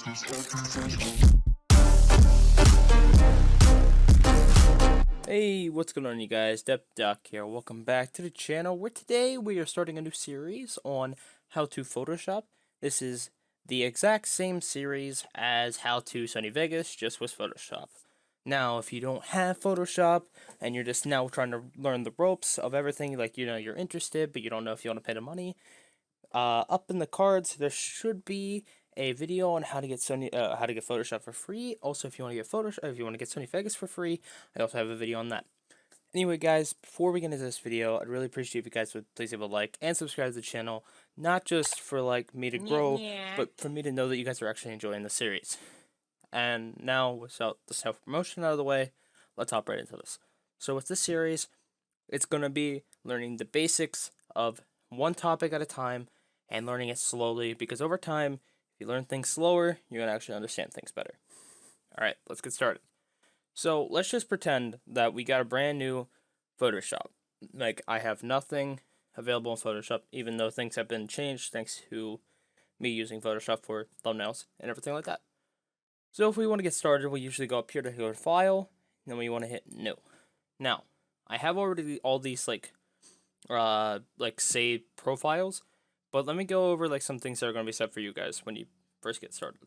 Hey, what's going on, you guys? Depdoc here. Welcome back to the channel, where today we are starting a new series on how to Photoshop. This is the exact same series as how to Sony Vegas, just with Photoshop. Now, if you don't have Photoshop and you're just now trying to learn the ropes of everything, like, you're interested, but you don't know if you want to pay the money, up in the cards there should be a video on how to get Photoshop for free. Also, if you want to get Sony Vegas for free, I also have a video on that. Anyway, guys, before we get into this video, I'd really appreciate if you guys would please leave a like and subscribe to the channel, not just for me to grow, but for me to know that you guys are actually enjoying the series. And now, without the self-promotion out of the way, let's hop right into this. So with this series, it's going to be learning the basics of one topic at a time and learning it slowly, because over time, if you learn things slower, you're going to actually understand things better. Alright, let's get started. So let's just pretend that we got a brand new Photoshop. Like, I have nothing available in Photoshop, even though things have been changed thanks to me using Photoshop for thumbnails and everything like that. So if we want to get started, we usually go up here to go to File, and then we want to hit New. Now, I have already all these saved profiles, but let me go over some things that are going to be set for you guys when you first get started.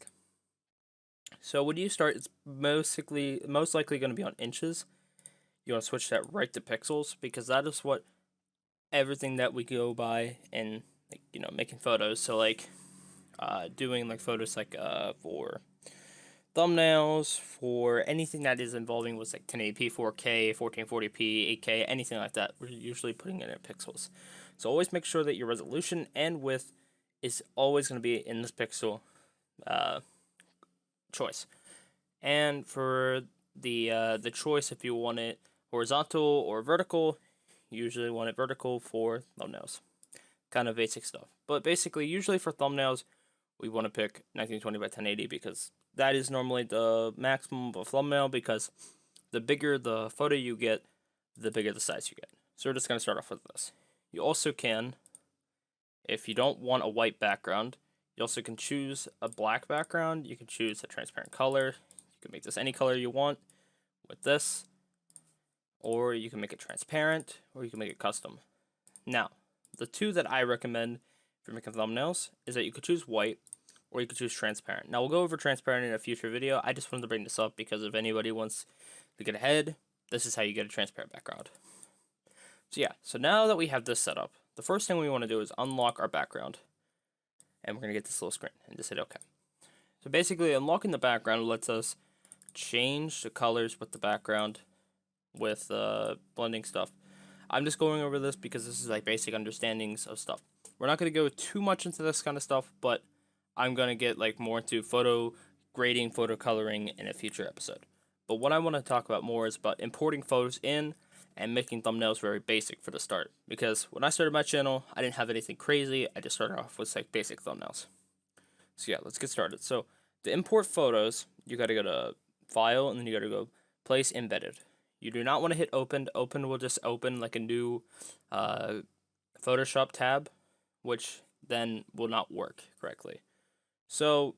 So when you start, it's most likely going to be on inches. You want to switch that right to pixels, because that is what everything that we go by in making photos. So doing photos for thumbnails, for anything that is involving with 1080p, 4K, 1440p, 8K, anything like that, we're usually putting it in pixels. So always make sure that your resolution and width is always going to be in this pixel choice. And for the choice, if you want it horizontal or vertical, you usually want it vertical for thumbnails. Kind of basic stuff. But basically, usually for thumbnails, we want to pick 1920 by 1080, because that is normally the maximum of a thumbnail, because the bigger the photo you get, the bigger the size you get. So we're just going to start off with this. You also can, if you don't want a white background, you also can choose a black background. You can choose a transparent color. You can make this any color you want with this, or you can make it transparent, or you can make it custom. Now, the two that I recommend if you're making thumbnails is that you could choose white, or you could choose transparent. Now, we'll go over transparent in a future video. I just wanted to bring this up because if anybody wants to get ahead, this is how you get a transparent background. So yeah, so now that we have this set up, the first thing we want to do is unlock our background. And we're going to get this little screen and just hit OK. So basically, unlocking the background lets us change the colors with the background with blending stuff. I'm just going over this because this is basic understandings of stuff. We're not going to go too much into this kind of stuff, but I'm going to get more into photo grading, photo coloring in a future episode. But what I want to talk about more is about importing photos in and making thumbnails very basic for the start. Because when I started my channel, I didn't have anything crazy. I just started off with basic thumbnails. So yeah, let's get started. So to import photos, you got to go to File, and then you got to go Place Embedded. You do not want to hit Open. Open will just open a new Photoshop tab, which then will not work correctly. So,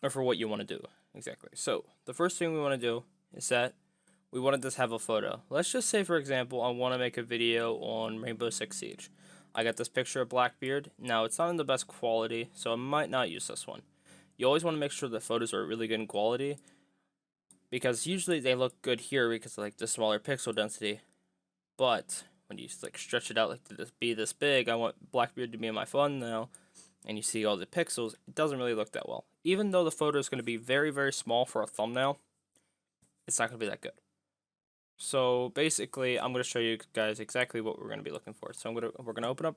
or for what you want to do, exactly. So, the first thing we want to do is that we want to just have a photo. Let's just say, for example, I want to make a video on Rainbow Six Siege. I got this picture of Blackbeard. Now, it's not in the best quality, so I might not use this one. You always want to make sure the photos are really good in quality, because usually they look good here because of the smaller pixel density. But when you stretch it out to be this big, I want Blackbeard to be in my thumbnail, and you see all the pixels, it doesn't really look that well. Even though the photo is going to be very, very small for a thumbnail, it's not going to be that good. So basically, I'm going to show you guys exactly what we're going to be looking for. So we're going to open up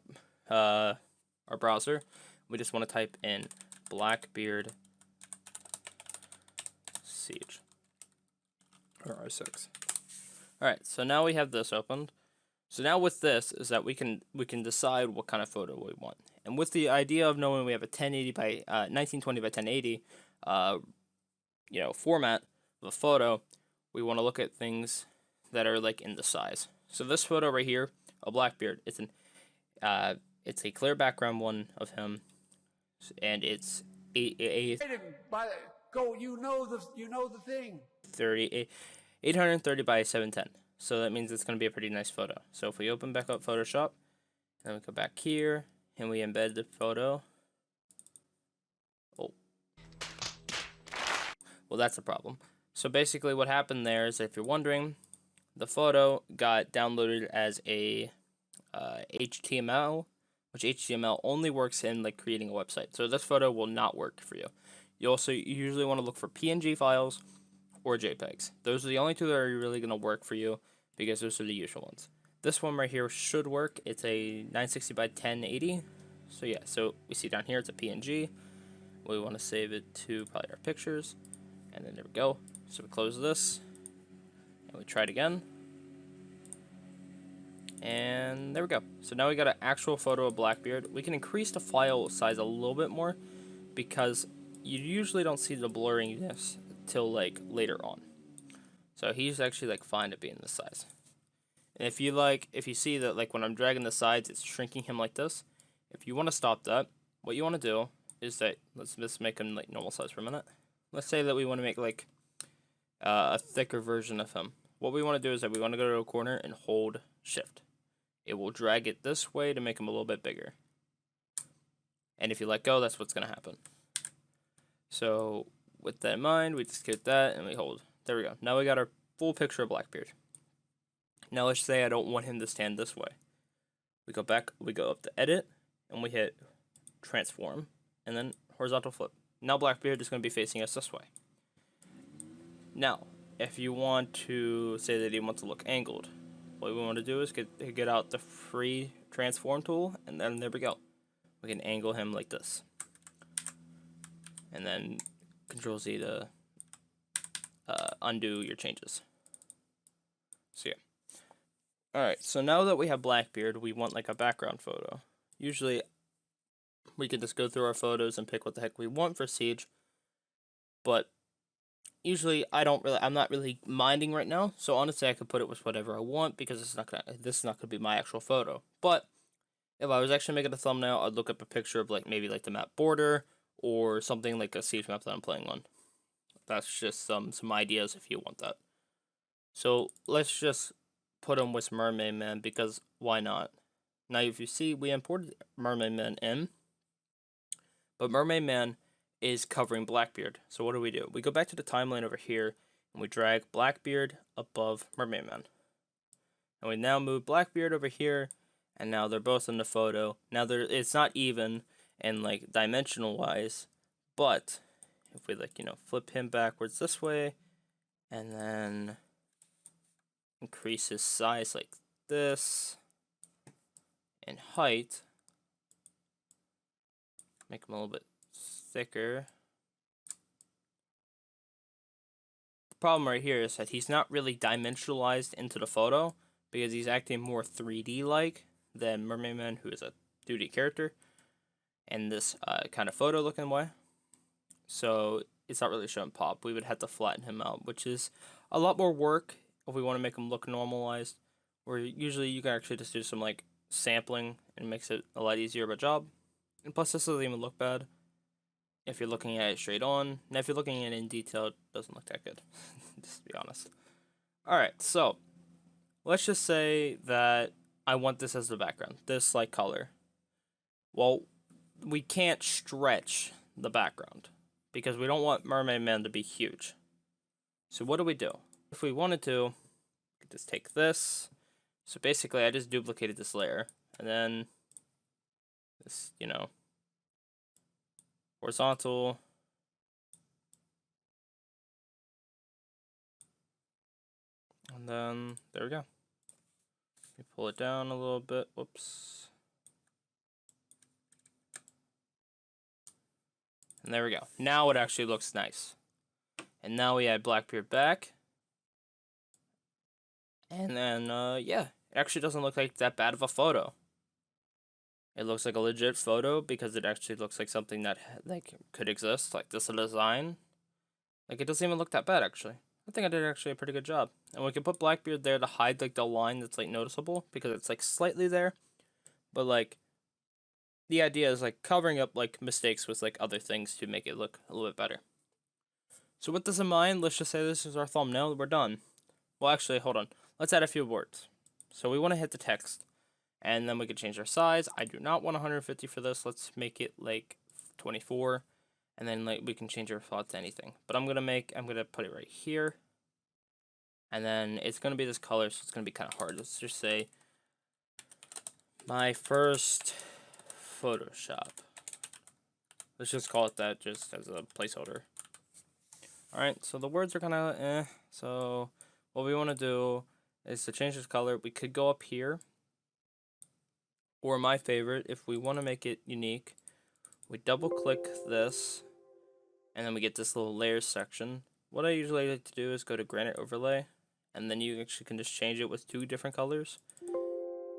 our browser. We just want to type in Blackbeard Siege, or R6. Alright, so now we have this opened. So now with this is that we can decide what kind of photo we want. And with the idea of knowing we have a 1080 by 1920 by 1080 format of a photo, we want to look at things that are in the size. So this photo right here, a Blackbeard, it's a clear background one of him, and it's Go, you know the thing. 830 by 710. So that means it's going to be a pretty nice photo. So if we open back up Photoshop, and we go back here, and we embed the photo. Oh. Well, that's a problem. So basically what happened there is, if you're wondering, the photo got downloaded as a HTML, which HTML only works in like creating a website. So this photo will not work for you. You also usually want to look for PNG files or JPEGs. Those are the only two that are really going to work for you, because those are the usual ones. This one right here should work. It's a 960 by 1080. So yeah, so we see down here it's a PNG. We want to save it to probably our pictures. And then there we go. So we close this. And we try it again. And there we go. So now we got an actual photo of Blackbeard. We can increase the file size a little bit more, because you usually don't see the blurriness till like later on. So he's actually like fine to be in this size. And if you see that like when I'm dragging the sides, it's shrinking him like this. If you want to stop that, what you want to do is that, let's just make him like normal size for a minute. Let's say that we want to make like a thicker version of him. What we want to do is that we want to go to a corner and hold shift. It will drag it this way to make him a little bit bigger. And if you let go, that's what's going to happen. So with that in mind, we just get that and we hold. There we go. Now we got our full picture of Blackbeard. Now let's say I don't want him to stand this way. We go back, we go up to edit, and we hit transform, and then horizontal flip. Now Blackbeard is going to be facing us this way. Now, if you want to say that he wants to look angled, what we want to do is get out the free transform tool, and then there we go. We can angle him like this. And then Control Z to undo your changes. So yeah. Alright, so now that we have Blackbeard, we want like a background photo. Usually, we can just go through our photos and pick what the heck we want for Siege. But usually, I'm not really minding right now. So honestly, I could put it with whatever I want, because this is not gonna be my actual photo. But if I was actually making a thumbnail, I'd look up a picture of like maybe like the map border, or something like a Siege map that I'm playing on. That's just some ideas if you want that. So let's just put him with Mermaid Man, because why not? Now if you see, we imported Mermaid Man in, but Mermaid Man is covering Blackbeard. So what do? We go back to the timeline over here, and we drag Blackbeard above Mermaid Man. And we now move Blackbeard over here, and now they're both in the photo. Now it's not even, and like dimensional wise, but if we like, flip him backwards this way, and then increase his size like this, and height, make him a little bit thicker. The problem right here is that he's not really dimensionalized into the photo, because he's acting more 3D like than Mermaid Man, who is a 2D character, and this kind of photo looking way. So it's not really showing pop. We would have to flatten him out, which is a lot more work if we want to make him look normalized. Where usually you can actually just do some like sampling, and it makes it a lot easier of a job. And plus, this doesn't even look bad if you're looking at it straight on. And if you're looking at it in detail, it doesn't look that good, just to be honest. Alright, so let's just say that I want this as the background, this like color. Well, we can't stretch the background, because we don't want Mermaid Man to be huge. So what do? If we wanted to, we could just take this. So basically, I just duplicated this layer, and then this, horizontal. And then there we go. Let me pull it down a little bit. Whoops. And there we go. Now it actually looks nice. And now we add Blackbeard back. And then, yeah, it actually doesn't look like that bad of a photo. It looks like a legit photo, because it actually looks like something that like could exist, like this design. Like, it doesn't even look that bad, actually. I think I did actually a pretty good job. And we can put Blackbeard there to hide like the line that's like noticeable, because it's like slightly there. But like, the idea is like covering up like mistakes with like other things to make it look a little bit better. So with this in mind, let's just say this is our thumbnail. We're done. Well, actually, hold on. Let's add a few words. So we want to hit the text, and then we can change our size. I do not want 150 for this. Let's make it like 24, and then like we can change our font to anything. But I'm gonna put it right here, and then it's gonna be this color, so it's gonna be kind of hard. Let's just say my first Photoshop. Let's just call it that, just as a placeholder. Alright, so the words are kind of so what we want to do is to change this color. We could go up here, or my favorite, if we want to make it unique, we double click this, and then we get this little layers section. What I usually like to do is go to granite overlay, and then you actually can just change it with 2 different colors,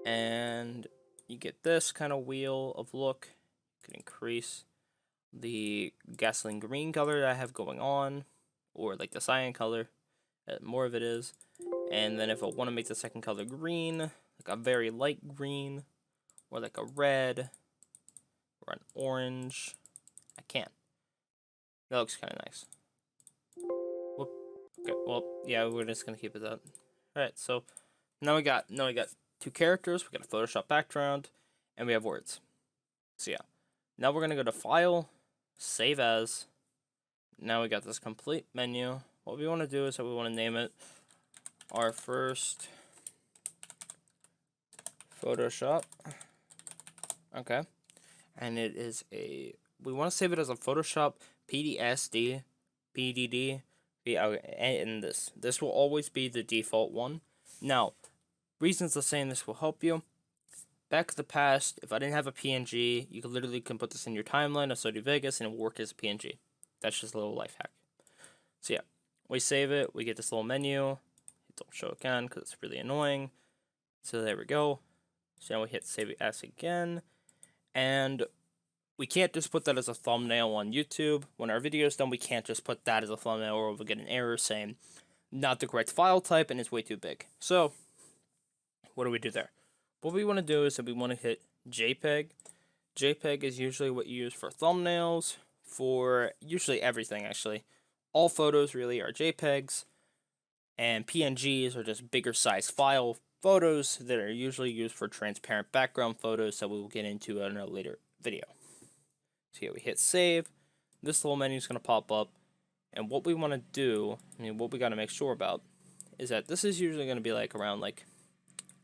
and you get this kind of wheel of look. You can increase the gasoline green color that I have going on, or like the cyan color, more of it is. And then if I want to make the second color green, like a very light green, or like a red, or an orange, I can. That looks kind of nice. Whoop. Okay, well, yeah, we're just gonna keep it that. Alright, so now we got 2 characters, we got a Photoshop background, and we have words. So yeah, now we're gonna go to File, Save As. Now we got this complete menu. What we want to do is that we want to name it our first Photoshop. Okay, and it is we want to save it as a Photoshop PDD. And this will always be the default one. Now, reasons of saying this will help you. Back in the past, if I didn't have a PNG, you could literally put this in your timeline of Sony Vegas and it will work as a PNG. That's just a little life hack. So yeah, we save it, we get this little menu. It don't show again because it's really annoying. So there we go. So now we hit save as again. And we can't just put that as a thumbnail on YouTube. When our video is done, we can't just put that as a thumbnail, or we'll get an error saying not the correct file type and it's way too big. So what do we do there? What we want to do is that we want to hit JPEG. JPEG is usually what you use for thumbnails, for usually everything actually. All photos really are JPEGs, and PNGs are just bigger size file photos that are usually used for transparent background photos that we will get into in a later video. So here we hit save. This little menu is going to pop up, and what we want to do, what we got to make sure about, is that this is usually going to be like around like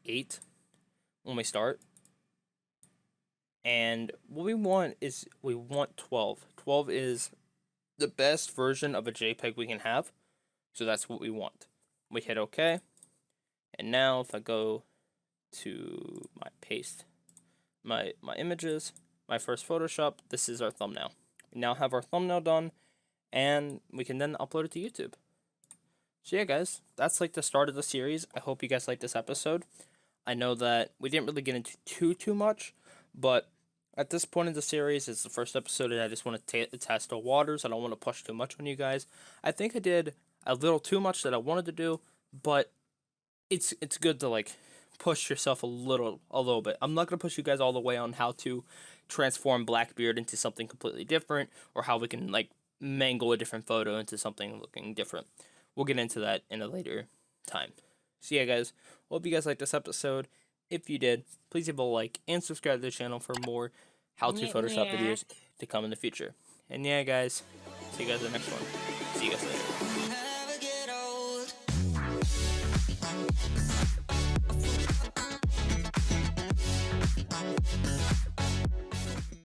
8 when we start. And what we want is, we want 12. 12 is the best version of a JPEG we can have. So that's what we want. We hit OK. And now if I go to my images, my first Photoshop, this is our thumbnail. We now have our thumbnail done, and we can then upload it to YouTube. So yeah, guys, that's like the start of the series. I hope you guys liked this episode. I know that we didn't really get into too much, but at this point in the series, it's the first episode, and I just want to test the waters. I don't want to push too much on you guys. I think I did a little too much that I wanted to do, but it's good to like push yourself a little bit. I'm not gonna push you guys all the way on how to transform Blackbeard into something completely different, or how we can like mangle a different photo into something looking different. We'll get into that in a later time. So yeah, guys, hope you guys liked this episode. If you did, please leave a like and subscribe to the channel for more how-to Photoshop videos to come in the future. And yeah, guys, see you guys in the next one. See you guys later.